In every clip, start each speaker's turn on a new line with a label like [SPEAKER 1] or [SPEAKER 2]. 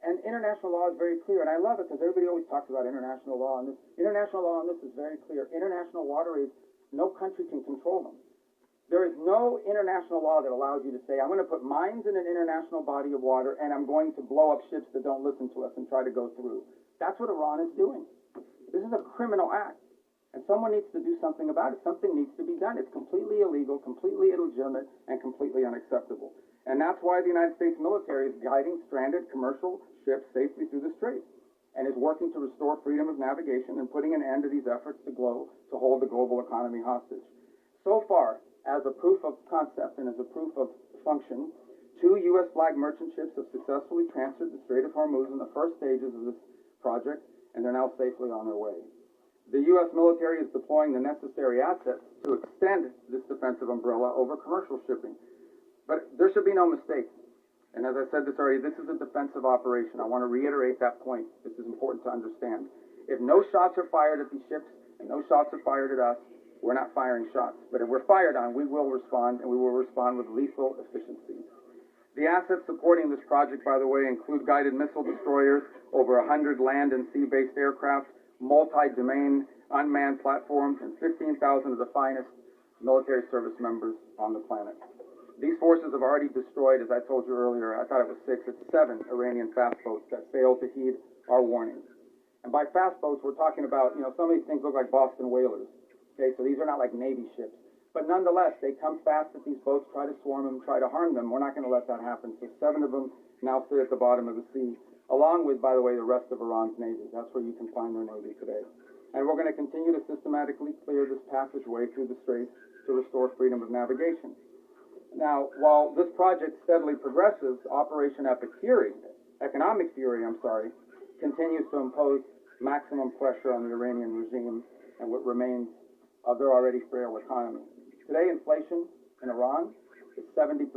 [SPEAKER 1] And international law is very clear, and I love it because everybody always talks about international law, and this international law on this is very clear. International waterways, no country can control them. There is no international law that allows you to say, I'm going to put mines in an international body of water, and I'm going to blow up ships that don't listen to us and try to go through. That's what Iran is doing. This is a criminal act, and someone needs to do something about it. Something needs to be done. It's completely illegal, completely illegitimate, and completely unacceptable. And that's why the United States military is guiding stranded commercial ships safely through the Strait and is working to restore freedom of navigation and putting an end to these efforts to hold the global economy hostage. So far, as a proof of concept and as a proof of function, 2 U.S. flag merchant ships have successfully transferred the Strait of Hormuz in the first stages of this project, and they're now safely on their way. The U.S. military is deploying the necessary assets to extend this defensive umbrella over commercial shipping. But there should be no mistake. And as I said this already, this is a defensive operation. I want to reiterate that point. This is important to understand. If no shots are fired at these ships and no shots are fired at us, we're not firing shots. But if we're fired on, we will respond, and we will respond with lethal efficiency. The assets supporting this project, by the way, include guided missile destroyers, over 100 land and sea-based aircraft, multi-domain unmanned platforms, and 15,000 of the finest military service members on the planet. These forces have already destroyed, as I told you earlier, I thought it was 6, it's 7 Iranian fast boats that failed to heed our warnings. And by fast boats, we're talking about, some of these things look like Boston whalers. Okay, so these are not like Navy ships. But nonetheless, they come fast at these boats, try to swarm them, try to harm them. We're not going to let that happen. So 7 of them now sit at the bottom of the sea, along with, by the way, the rest of Iran's Navy. That's where you can find their Navy today. And we're going to continue to systematically clear this passageway through the Strait to restore freedom of navigation. Now, while this project steadily progresses, Operation Economic Fury, continues to impose maximum pressure on the Iranian regime and what remains of their already frail economy. Today, inflation in Iran is 70%,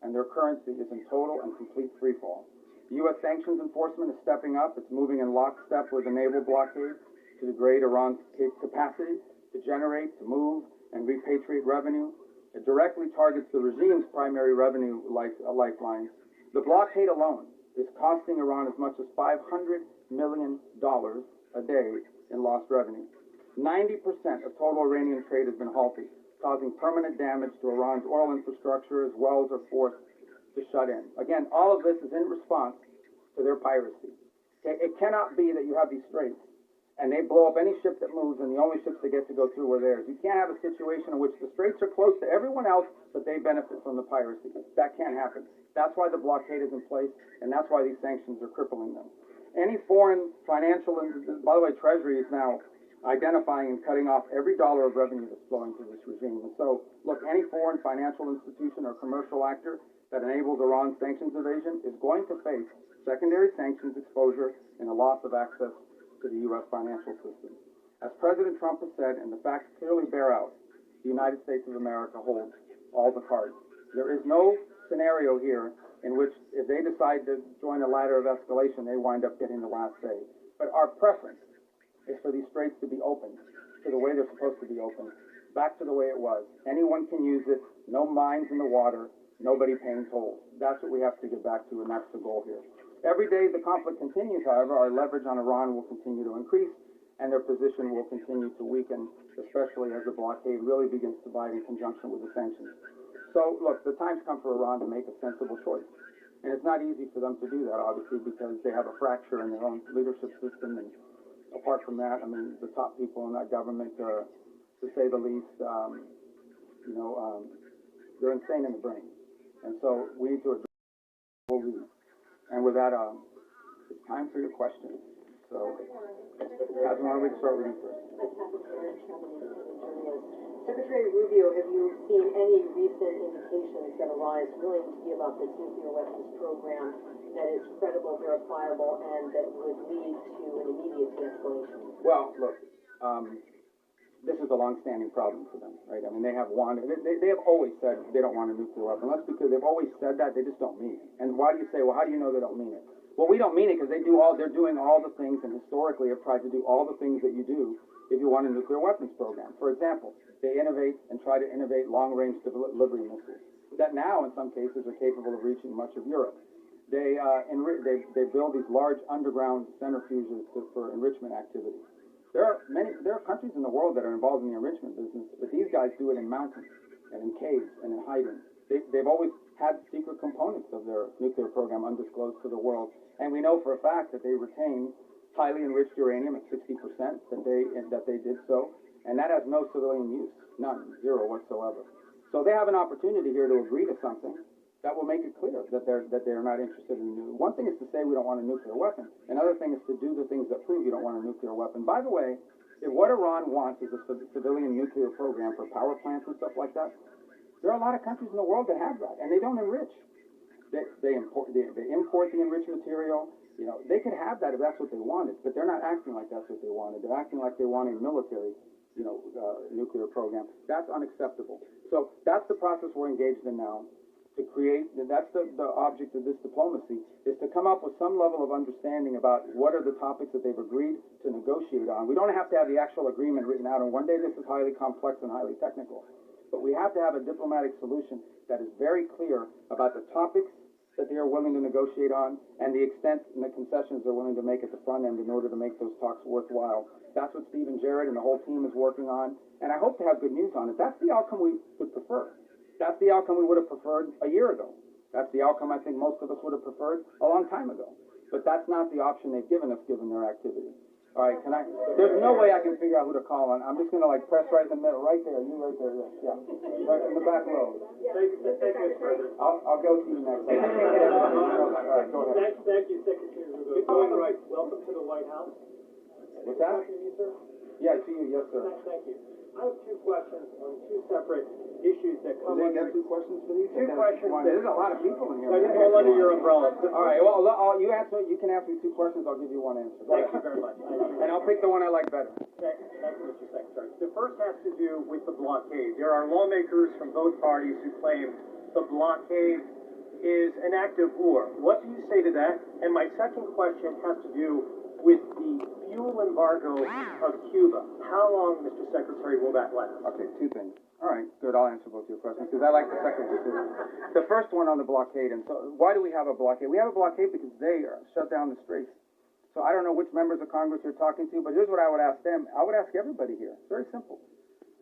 [SPEAKER 1] and their currency is in total and complete freefall. The U.S. sanctions enforcement is stepping up. It's moving in lockstep with the naval blockade to degrade Iran's capacity to generate, to move, and repatriate revenue. It directly targets the regime's primary revenue lifelines. The blockade alone is costing Iran as much as $500 million a day in lost revenue. 90% of total Iranian trade has been halted, causing permanent damage to Iran's oil infrastructure as wells are forced to shut in. Again, all of this is in response to their piracy. Okay? It cannot be that you have these straits and they blow up any ship that moves, and the only ships that get to go through are theirs. You can't have a situation in which the straits are close to everyone else, but they benefit from the piracy. That can't happen. That's why the blockade is in place, and that's why these sanctions are crippling them. Any foreign financial, and by the way, Treasury is now identifying and cutting off every dollar of revenue that's flowing through this regime. And so, look, any foreign financial institution or commercial actor that enables Iran's sanctions evasion is going to face secondary sanctions exposure and a loss of access to the U.S. financial system. As President Trump has said, and the facts clearly bear out, the United States of America holds all the cards. There is no scenario here in which if they decide to join a ladder of escalation, they wind up getting the last say. But our preference is for these straits to be open to the way they're supposed to be open, back to the way it was. Anyone can use it, no mines in the water, nobody paying tolls. That's what we have to get back to, and that's the goal here. Every day the conflict continues, however, our leverage on Iran will continue to increase, and their position will continue to weaken, especially as the blockade really begins to bite in conjunction with the sanctions. So, look, the time's come for Iran to make a sensible choice. And it's not easy for them to do that, obviously, because they have a fracture in their own leadership system. And apart from that, I mean, the top people in that government are, to say the least, they're insane in the brain. And so we need to address what we. And with that, it's time for your questions. So, Catherine, why don't we start with you first?
[SPEAKER 2] Secretary Rubio, have you seen any recent indications that Iran is willing to give up its nuclear weapons program that is credible, verifiable, and that would lead to an immediate de-escalation?
[SPEAKER 1] Well, look, this is a long-standing problem for them, right? I mean, they have always said they don't want a nuclear weapon. That's because they've always said that, they just don't mean it. And why do you say, well, how do you know they don't mean it? Well, we don't mean it because they're doing all the things, and historically have tried to do all the things that you do if you want a nuclear weapons program. For example, they innovate and try to innovate long-range delivery missiles that now, in some cases, are capable of reaching much of Europe. they build these large underground centrifuges for enrichment activities. There are countries in the world that are involved in the enrichment business, but these guys do it in mountains and in caves and in hiding. They've always had secret components of their nuclear program undisclosed to the world, and we know for a fact that they retain highly enriched uranium at 60%, that they did so, and that has no civilian use, none, zero whatsoever. So they have an opportunity here to agree to something that will make it clear that they're not interested in one thing is to say we don't want a nuclear weapon. Another thing is to do the things that prove you don't want a nuclear weapon. By the way, if what Iran wants is a civilian nuclear program for power plants and stuff like that, there are a lot of countries in the world that have that, and they don't enrich. They import the enriched material. You know, they could have that if that's what they wanted, but they're not acting like that's what they wanted. They're acting like they want a military, nuclear program. That's unacceptable. So that's the process we're engaged in now. To create, that's the object of this diplomacy, is to come up with some level of understanding about what are the topics that they've agreed to negotiate on. We don't have to have the actual agreement written out, and one day this is highly complex and highly technical. But we have to have a diplomatic solution that is very clear about the topics that they are willing to negotiate on and the extent and the concessions they're willing to make at the front end in order to make those talks worthwhile. That's what Stephen Jarrett and the whole team is working on, and I hope to have good news on it. That's the outcome we would prefer. That's the outcome we would have preferred a year ago. That's the outcome I think most of us would have preferred a long time ago. But that's not the option they've given us given their activity. All right, there's no way I can figure out who to call on. I'm just going to press right in the middle, right there, you right there, yeah. Right in the back row.
[SPEAKER 3] Thank you, Mr. President.
[SPEAKER 1] I'll go to you next. All right, go ahead.
[SPEAKER 3] Thank you, Secretary Rubio. You're doing right. Welcome to the White House.
[SPEAKER 1] What's that?
[SPEAKER 3] To you, sir?
[SPEAKER 1] Yeah, to you, yes, sir.
[SPEAKER 3] Thank you. I have two questions on two separate issues that come
[SPEAKER 1] Did they
[SPEAKER 3] under...
[SPEAKER 1] get two questions for these?
[SPEAKER 3] Two questions.
[SPEAKER 1] There's a lot of people in here.
[SPEAKER 3] I just fall under your umbrella.
[SPEAKER 1] All right, well, you can ask me two questions, I'll give you one answer.
[SPEAKER 3] Thank you very much.
[SPEAKER 1] And I'll pick the one I like better.
[SPEAKER 3] Thank you, Mr. Secretary. The first has to do with the blockade. There are lawmakers from both parties who claim the blockade is an act of war. What do you say to that? And my second question has to do with the fuel embargo of Cuba. How long, Mr. Secretary, will that last?
[SPEAKER 1] Okay, two things. All right, good, I'll answer both your questions, because I like the second decision. The first one on the blockade, and so why do we have a blockade? We have a blockade because they shut down the straits. So I don't know which members of Congress you're talking to, but here's what I would ask them. I would ask everybody here. It's very simple.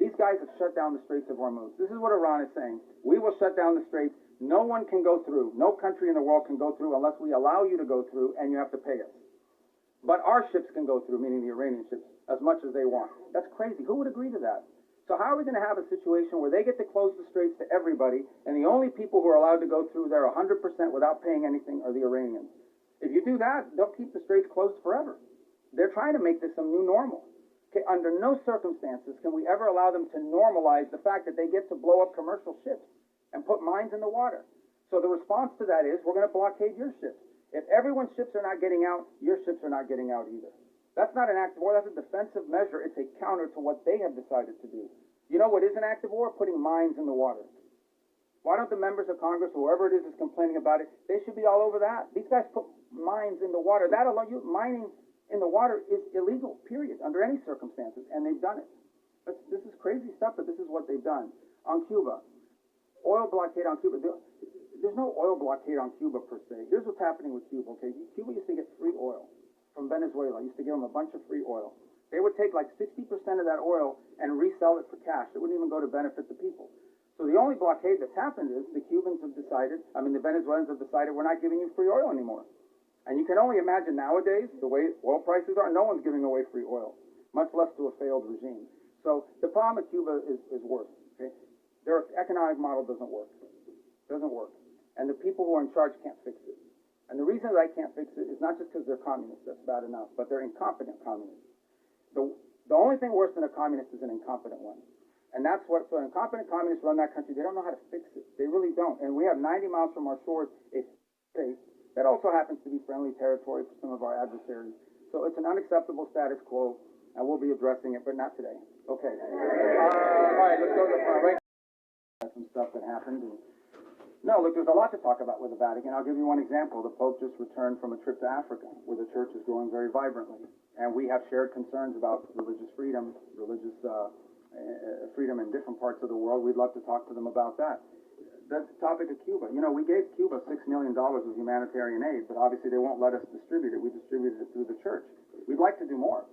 [SPEAKER 1] These guys have shut down the Straits of Hormuz. This is what Iran is saying. We will shut down the straits. No one can go through. No country in the world can go through unless we allow you to go through, and you have to pay us. But our ships can go through, meaning the Iranian ships, as much as they want. That's crazy. Who would agree to that? So how are we going to have a situation where they get to close the straits to everybody, and the only people who are allowed to go through there 100% without paying anything are the Iranians? If you do that, they'll keep the straits closed forever. They're trying to make this some new normal. Okay, under no circumstances can we ever allow them to normalize the fact that they get to blow up commercial ships and put mines in the water. So the response to that is, we're going to blockade your ships. If everyone's ships are not getting out, your ships are not getting out either. That's not an act of war, that's a defensive measure. It's a counter to what they have decided to do. You know what is an act of war? Putting mines in the water. Why don't the members of Congress, whoever it is complaining about it, they should be all over that. These guys put mines in the water. That alone, mining in the water is illegal, period, under any circumstances, and they've done it. This is crazy stuff, but this is what they've done. On Cuba, oil blockade on Cuba. There's no oil blockade on Cuba per se. Here's what's happening with Cuba, okay? Cuba used to get free oil from Venezuela. Used to give them a bunch of free oil. They would take 60% of that oil and resell it for cash. It wouldn't even go to benefit the people. So the only blockade that's happened is the Cubans have decided, the Venezuelans have decided, we're not giving you free oil anymore. And you can only imagine nowadays, the way oil prices are, no one's giving away free oil, much less to a failed regime. So the problem with Cuba is worse, okay? Their economic model doesn't work. Doesn't work. And the people who are in charge can't fix it. And the reason that I can't fix it is not just because they're communists, that's bad enough, but they're incompetent communists. The only thing worse than a communist is an incompetent one. And that's what, so incompetent communists run that country, they don't know how to fix it. They really don't. And we have 90 miles from our shores a state that also happens to be friendly territory for some of our adversaries. So it's an unacceptable status quo, and we'll be addressing it, but not today. Okay. All right, let's go to the front. Right. Some stuff that happened. No, look, there's a lot to talk about with the Vatican. I'll give you one example. The Pope just returned from a trip to Africa, where the church is growing very vibrantly. And we have shared concerns about religious freedom, freedom in different parts of the world. We'd love to talk to them about that. the topic of Cuba. You know, we gave Cuba $6 million of humanitarian aid, but obviously they won't let us distribute it. We distributed it through the church. We'd like to do more.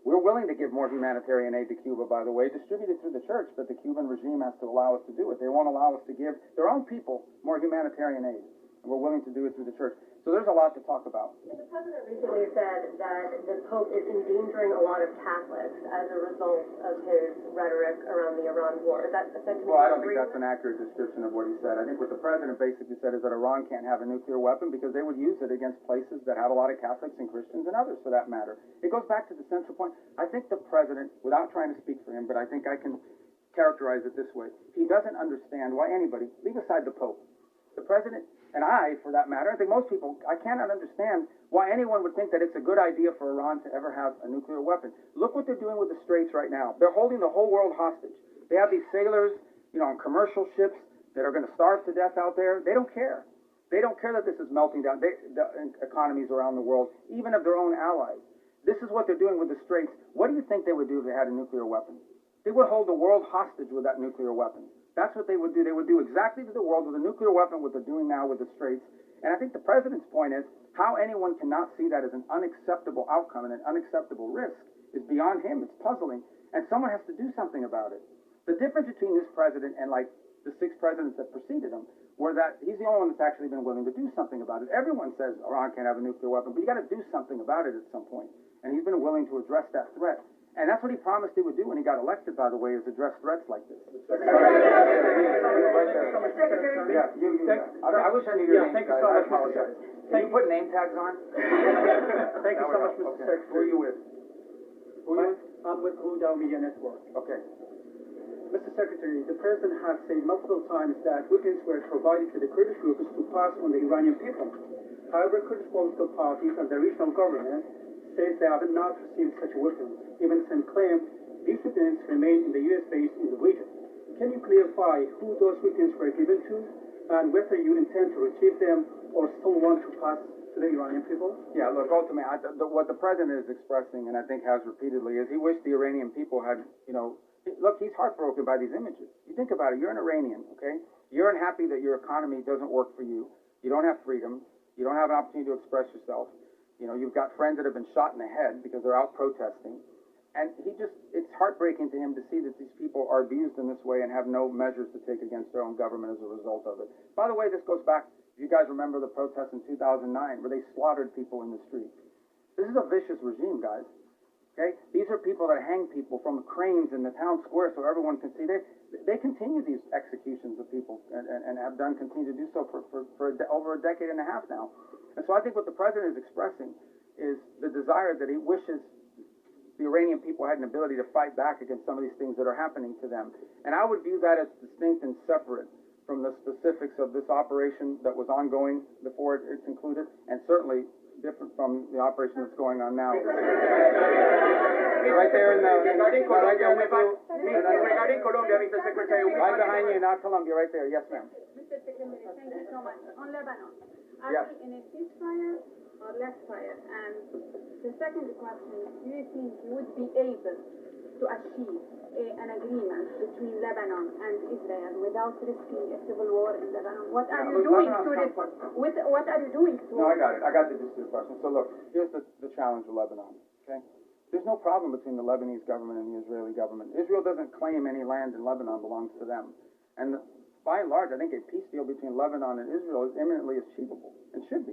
[SPEAKER 1] We're willing to give more humanitarian aid to Cuba, by the way, distributed through the church, but the Cuban regime has to allow us to do it. They won't allow us to give their own people more humanitarian aid, and we're willing to do it through the church. So there's a lot to talk about.
[SPEAKER 2] The president recently said that the Pope is endangering a lot of Catholics as a result of his rhetoric around the Iran war. Is that a sentiment?
[SPEAKER 1] Well, I don't think that's an accurate description of what he said. I think what the president basically said is that Iran can't have a nuclear weapon because they would use it against places that have a lot of Catholics and Christians and others for that matter. It goes back to the central point. I think the president, without trying to speak for him, but I think I can characterize it this way. He doesn't understand why anybody, leave aside the Pope, the president, and I, for that matter, I think most people, I cannot understand why anyone would think that it's a good idea for Iran to ever have a nuclear weapon. Look what they're doing with the Straits right now. They're holding the whole world hostage. They have these sailors, you know, on commercial ships that are going to starve to death out there. They don't care. They don't care that this is melting down the economies around the world, even of their own allies. This is what they're doing with the Straits. What do you think they would do if they had a nuclear weapon? They would hold the world hostage with that nuclear weapon. That's what they would do. They would do exactly to the world with a nuclear weapon what they're doing now with the Straits. And I think the president's point is how anyone cannot see that as an unacceptable outcome and an unacceptable risk is beyond him. It's puzzling. And someone has to do something about it. The difference between this president and like the 6 presidents that preceded him were that he's the only one that's actually been willing to do something about it. Everyone says Iran can't have a nuclear weapon, but you got to do something about it at some point. And he's been willing to address that threat. And that's what he promised he would do when he got elected, by the way, is address threats like this.
[SPEAKER 3] Right there.
[SPEAKER 1] Yeah, I wish I knew your name.
[SPEAKER 3] Thank you so much, Mr.
[SPEAKER 1] Secretary. Can you put name tags on?
[SPEAKER 3] Thank you so much, Mr.
[SPEAKER 1] Okay.
[SPEAKER 3] Secretary.
[SPEAKER 1] Who are you with?
[SPEAKER 3] I'm with Rubio Media Network.
[SPEAKER 1] Okay.
[SPEAKER 3] Mr. Secretary, the President has said multiple times that weapons were provided to the Kurdish groups to pass on the Iranian people. However, Kurdish political parties and the regional government says they have not received such weapons. Even some claim these weapons remain in the U.S. base in the region. Can you clarify who those weapons were given to and whether you intend to retrieve them or still want to pass to the Iranian people?
[SPEAKER 1] Yeah, look, ultimately, what the president is expressing, and I think has repeatedly, is he wished the Iranian people had, you know, look, he's heartbroken by these images. You think about it, you're an Iranian, okay? You're unhappy that your economy doesn't work for you. You don't have freedom. You don't have an opportunity to express yourself. You know, you've got friends that have been shot in the head because they're out protesting. And it's heartbreaking to him to see that these people are abused in this way and have no measures to take against their own government as a result of it. By the way, this goes back, if you guys remember the protests in 2009 where they slaughtered people in the street. This is a vicious regime, guys. Okay? These are people that hang people from cranes in the town square so everyone can see. They continue these executions of people and have continue to do so for over a decade and a half now. And so I think what the president is expressing is the desire that he wishes the Iranian people had an ability to fight back against some of these things that are happening to them. And I would view that as distinct and separate from the specifics of this operation that was ongoing before it concluded, and certainly different from the operation that's going on now. Right there in the...
[SPEAKER 3] Regarding Colombia, Mr. Secretary,
[SPEAKER 1] right behind you, not Colombia, right there. Yes, ma'am.
[SPEAKER 4] Mr. Secretary, thank you so much. On Lebanon, are
[SPEAKER 1] Yes.
[SPEAKER 4] we in a ceasefire or less fire? And the second question, do you think you would be able to achieve an agreement between Lebanon and Israel without risking a civil war in Lebanon? What are you doing to what are you doing to...
[SPEAKER 1] No, I got it. I got the gist of your question. So look, here's the challenge of Lebanon, okay? There's no problem between the Lebanese government and the Israeli government. Israel doesn't claim any land in Lebanon belongs to them. And by and large, I think a peace deal between Lebanon and Israel is imminently achievable and should be.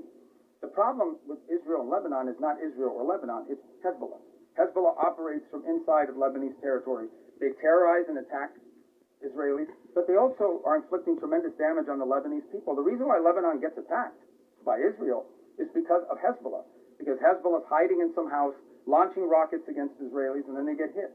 [SPEAKER 1] The problem with Israel and Lebanon is not Israel or Lebanon, it's Hezbollah. Hezbollah operates from inside of Lebanese territory. They terrorize and attack Israelis, but they also are inflicting tremendous damage on the Lebanese people. The reason why Lebanon gets attacked by Israel is because of Hezbollah, because Hezbollah is hiding in some house, launching rockets against Israelis, and then they get hit.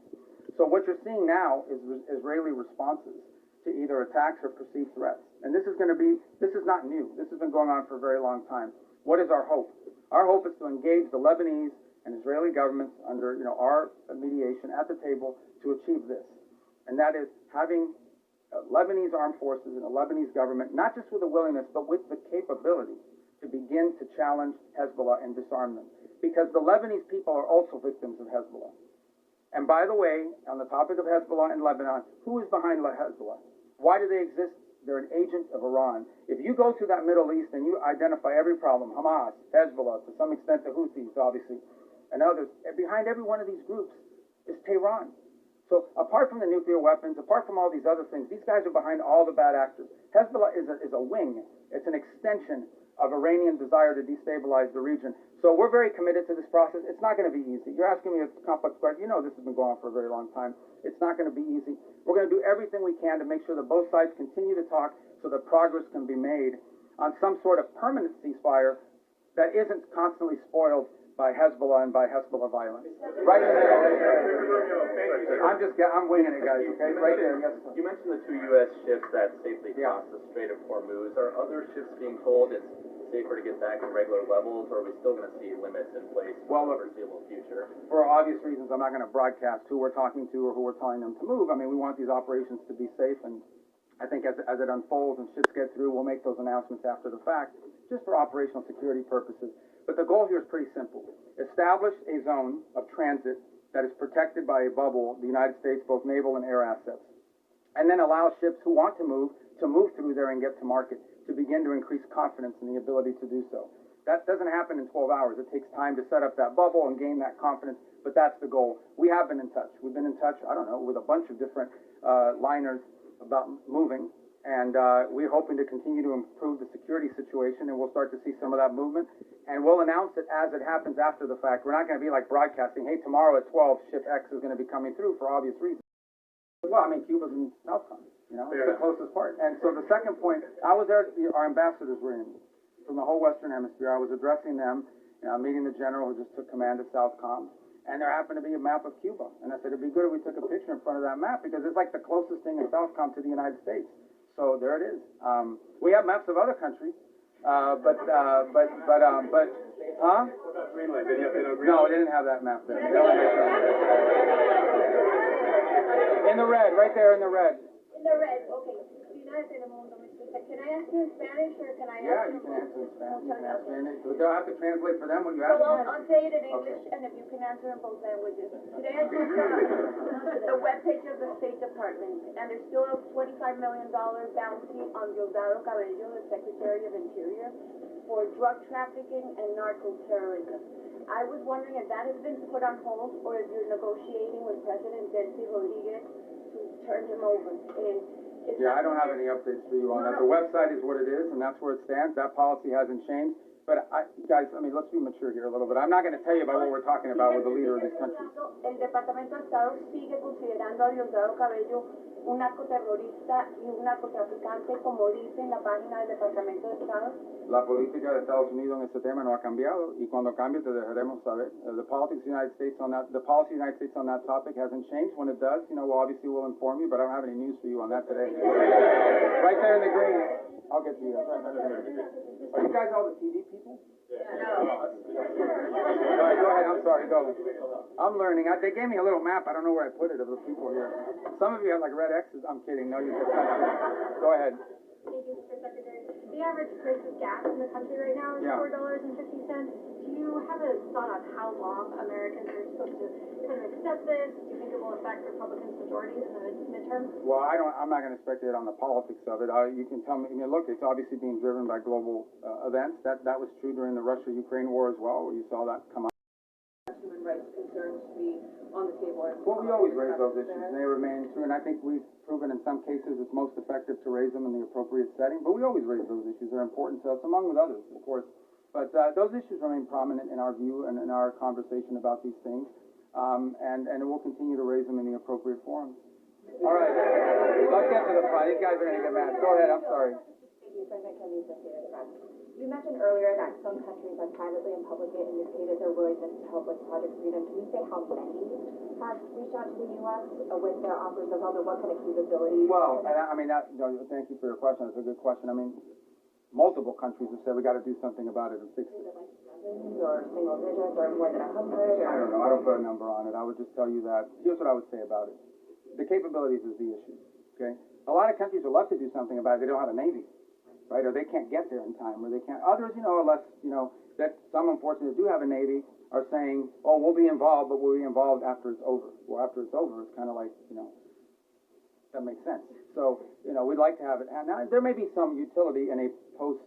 [SPEAKER 1] So what you're seeing now is Israeli responses to either attacks or perceived threats. And this is not new. This has been going on for a very long time. What is our hope? Our hope is to engage the Lebanese and Israeli governments under, our mediation at the table to achieve this. And that is having Lebanese armed forces and a Lebanese government, not just with a willingness, but with the capability to begin to challenge Hezbollah and disarm them. Because the Lebanese people are also victims of Hezbollah. And by the way, on the topic of Hezbollah in Lebanon, who is behind Hezbollah? Why do they exist They're an agent of Iran. If you go to that Middle East and you identify every problem, Hamas, Hezbollah, to some extent the Houthis, obviously, and others, and behind every one of these groups is Tehran. So apart from the nuclear weapons, apart from all these other things, these guys are behind all the bad actors. Hezbollah is a wing. It's an extension of Iranian desire to destabilize the region. So we're very committed to this process. It's not going to be easy. You're asking me a complex question. You know this has been going on for a very long time. It's not going to be easy. We're going to do everything we can to make sure that both sides continue to talk so that progress can be made on some sort of permanent ceasefire that isn't constantly spoiled by Hezbollah and by Hezbollah violence. Right in the middle. I'm winging it, guys, okay? Right there, yes.
[SPEAKER 5] You mentioned the 2 U.S. ships that safely crossed the Strait of Hormuz. Are other ships being told it's safer to get back to regular levels, or are we still going to see limits in place for the foreseeable future?
[SPEAKER 1] For obvious reasons, I'm not going to broadcast who we're talking to or who we're telling them to move. I mean, we want these operations to be safe, and I think as it unfolds and ships get through, we'll make those announcements after the fact, just for operational security purposes. But the goal here is pretty simple. Establish a zone of transit that is protected by a bubble, the United States, both naval and air assets, and then allow ships who want to move through there and get to market, to begin to increase confidence in the ability to do so. That doesn't happen in 12 hours. It takes time to set up that bubble and gain that confidence, but that's the goal. We have been in touch. We've been in touch, I don't know, with a bunch of different liners about moving, and we're hoping to continue to improve the security situation, and we'll start to see some of that movement, and we'll announce it as it happens after the fact. We're not going to be like broadcasting, hey, tomorrow at 12, ship X is going to be coming through for obvious reasons. Well, I mean, Cuba's in Southcom, you know, it's the closest part. And so the second point, I was there, our ambassadors were in from the whole Western Hemisphere. I was addressing them, meeting the general who just took command of Southcom, and there happened to be a map of Cuba. And I said, it'd be good if we took a picture in front of that map, because it's like the closest thing in Southcom to the United States. So there it is. We have maps of other countries, huh? No, they didn't have that map there. In the red, right there in the red.
[SPEAKER 4] In the red, okay. Can I ask you in Spanish or can I
[SPEAKER 1] Yeah, you can answer in Spanish. You can answer in it. They'll have to translate for them when you ask
[SPEAKER 4] Well,
[SPEAKER 1] them.
[SPEAKER 4] I'll say it in English and if you can answer in both languages. Today I clicked on the webpage of the State Department and there's still a $25 million bounty on Diosdado Cabello, the Secretary of Interior, for drug trafficking and narco-terrorism. I was wondering if that has been put on hold or if you're negotiating with President Delcy Rodriguez to turn him over.
[SPEAKER 1] Yeah, I don't have any updates for you on that. The website is what it is, and that's where it stands. That policy hasn't changed. But guys, I mean, let's be mature here a little bit. I'm not going to tell you about what we're talking about with the leader of this country.
[SPEAKER 4] El Departamento de Estado sigue considerando a Diosdado Cabello un narcoterrorista y un narcotraficante, como dice en la página del Departamento de Estado.
[SPEAKER 1] La política de Estados Unidos en ese tema no ha cambiado, y cuando cambie te dejaremos saber. The policy of the United States on that topic hasn't changed. When it does, we'll obviously inform you, but I don't have any news for you on that today. Right there in the green. I'll get to you. Are you guys all the TV people?
[SPEAKER 4] No.
[SPEAKER 1] All right, go ahead. I'm sorry. Go. I'm learning. They gave me a little map. I don't know where I put it of the people here. Some of you have like red X's. I'm kidding. No, you can't. Go ahead.
[SPEAKER 4] Thank you, Mr. Secretary. The average price of gas in the country right now is $4.50. Do you have a thought on how long Americans are supposed to kind of accept this? Do you think it will affect Republicans' majorities in the midterm?
[SPEAKER 1] Well, I'm not going to speculate on the politics of it. You can tell me. I mean, look, it's obviously being driven by global events. That was true during the Russia-Ukraine war as well, where you saw that come up.
[SPEAKER 2] Human rights concerns to be on the table.
[SPEAKER 1] Well, we always raise those issues, and they remain true. And I think we've proven in some cases it's most effective to raise them in the appropriate setting. But we always raise those issues. They're important to us, among with others, of course. But those issues remain prominent in our view and in our conversation about these things. And we'll continue to raise them in the appropriate forums. All right. Let's get to the front. These guys are going to get mad. Go ahead. I'm sorry.
[SPEAKER 6] Thank you, President Kennedy, Associated Press. You mentioned earlier that some countries have privately and publicly indicated their willingness to help with Project Freedom. Can you say how many have reached out to the U.S. With their offers of help, and what kind of capabilities?
[SPEAKER 1] Well, I mean, thank you for your question. It's a good question. I mean, multiple countries have said we got to do something about it and fix it.
[SPEAKER 6] Dozens or single digits or more than 100?
[SPEAKER 1] I don't know. I don't put a number on it. I would just tell you that. Here's what I would say about it. The capabilities is the issue. Okay. A lot of countries would love to do something about it. They don't have a navy. Right, or they can't get there in time, or they can't. Others, are less, that some unfortunately do have a Navy are saying, oh, we'll be involved, but we'll be involved after it's over. Well, after it's over, it's kind of like, That makes sense. So, we'd like to have it. And now, there may be some utility in a post,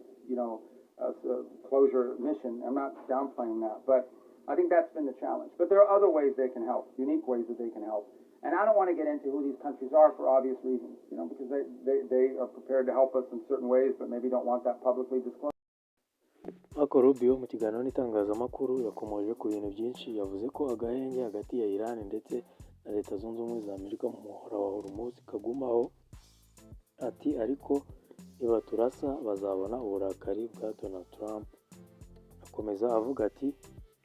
[SPEAKER 1] closure mission. I'm not downplaying that, but I think that's been the challenge. But there are other ways they can help, unique ways that they can help. And I don't want to get into who these countries are for obvious reasons, because they are prepared to help us in certain ways, but maybe don't want that publicly disclosed.
[SPEAKER 7] Marco Rubio mu kiganiro n'itangazamakuru yakomoje ku bintu byinshi. Yavuze ko agahenge hagati ya Iran ndetse na Leta Zunze Ubumwe za Amerika mu muhora wa Hormuz kagumaho. Ati ariko nibaturasa bazabona uburakari bwa Donald Trump. Akomeza avuga ati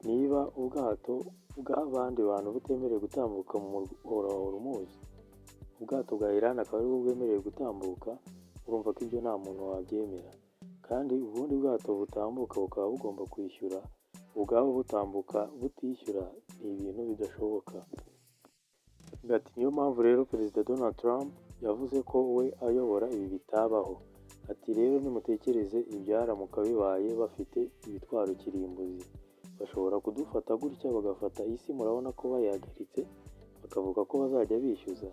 [SPEAKER 7] niba ubwato bw'abandi bantu butemerewe gutambuka mu muhora wa Hormuz, ubwato bwa Iran akaba aribwo bwemerewe gutambuka, urumva ko ibyo nta muntu wabyemera. Kandi ubundi bwato butambuka bukaba bugomba kwishyura, ubwabo butambuka butishyura ni ibintu bidashoboka. Ati niyo mpamvu rero Perezida Donald Trump yavuze ko we ayobora ibi bitabaho. Ati rero nimutekereze ibyaramuka bibaye bafite ibitwaro kirimbuzi, bashobora kudufata gutya bagafata isi, murabona ko bayihagaritse bakavuga ko bazajya bishyuza.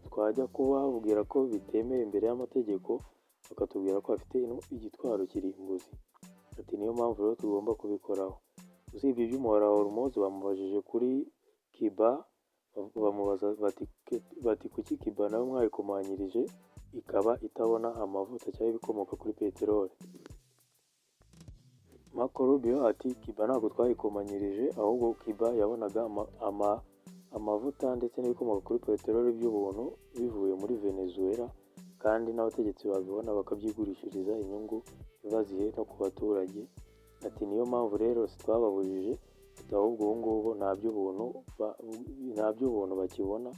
[SPEAKER 7] Twajya kubabwira ko bitemewe imbere y'amategeko bakatubwira ko bafite igitwaro kirimbuzi. Ati niyo mpamvu rero tugomba kubikoraho. Usibye iby'umuhora wa Hormuz, bamubajije kuri Cuba, bamubaza bati kuki Cuba nawe mwayikomanyirije ikaba itabona amavuta cyangwa ibikomoka kuri peteroli. Marco Rubio ati Cuba ntabwo twayikomanyirije, ahubwo Cuba yabonaga amavuta ndetse n'ibikomoka kuri peteroli by'ubuntu bivuye muri Venezuela, kandi n'abategetsi babibona bakabyigurishiriza inyungu bazihe no ku baturage. Ati niyo mpamvu rero twababujije, ahubwo ubu ngubu nta by'ubuntu bakibona,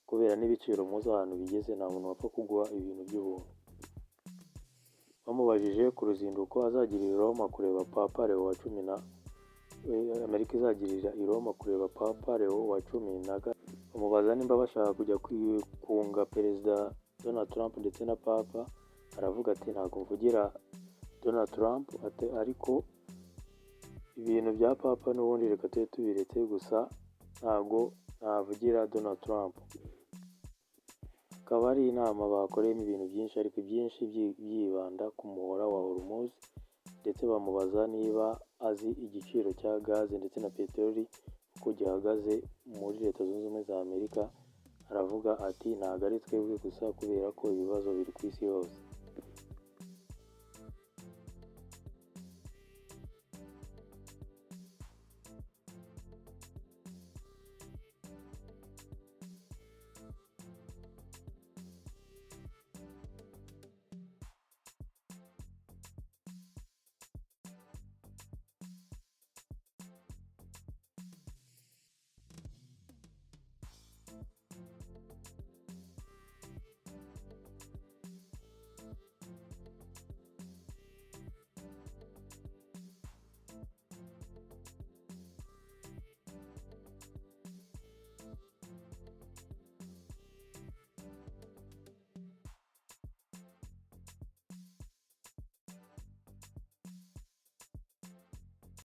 [SPEAKER 7] kubera n'ibiciro muzi ahantu bigeze, nta muntu wapfa kuguha ibintu by'ubuntu. Bamubajije ku ruzinduko azagirira i Roma kureba Papa Leo wa Amerika izagirira i Roma kureba Papa Leo wa 10, bamubaza nimba bashaka kujya kunga Perezida Donald Trump ndetse na Papa. Aravuga ati ntabwo mvugira Donald Trump, ariko ibintu bya Papa n'ubundi reka tube tubiretse, gusa ntabwo navugira Donald Trump. Akaba ari inama bakoreyemo ibintu byinshi, ariko ibyinshi byibanda ku muhora wa Hormuz, ndetse bamubaza niba azi igiciro cya gaze ndetse na peteroli uko gihagaze muri Leta Zunze Ubumwe za Amerika. Aravuga ati ntabwo ari twebwe gusa, kubera ko ibibazo biri ku isi yose.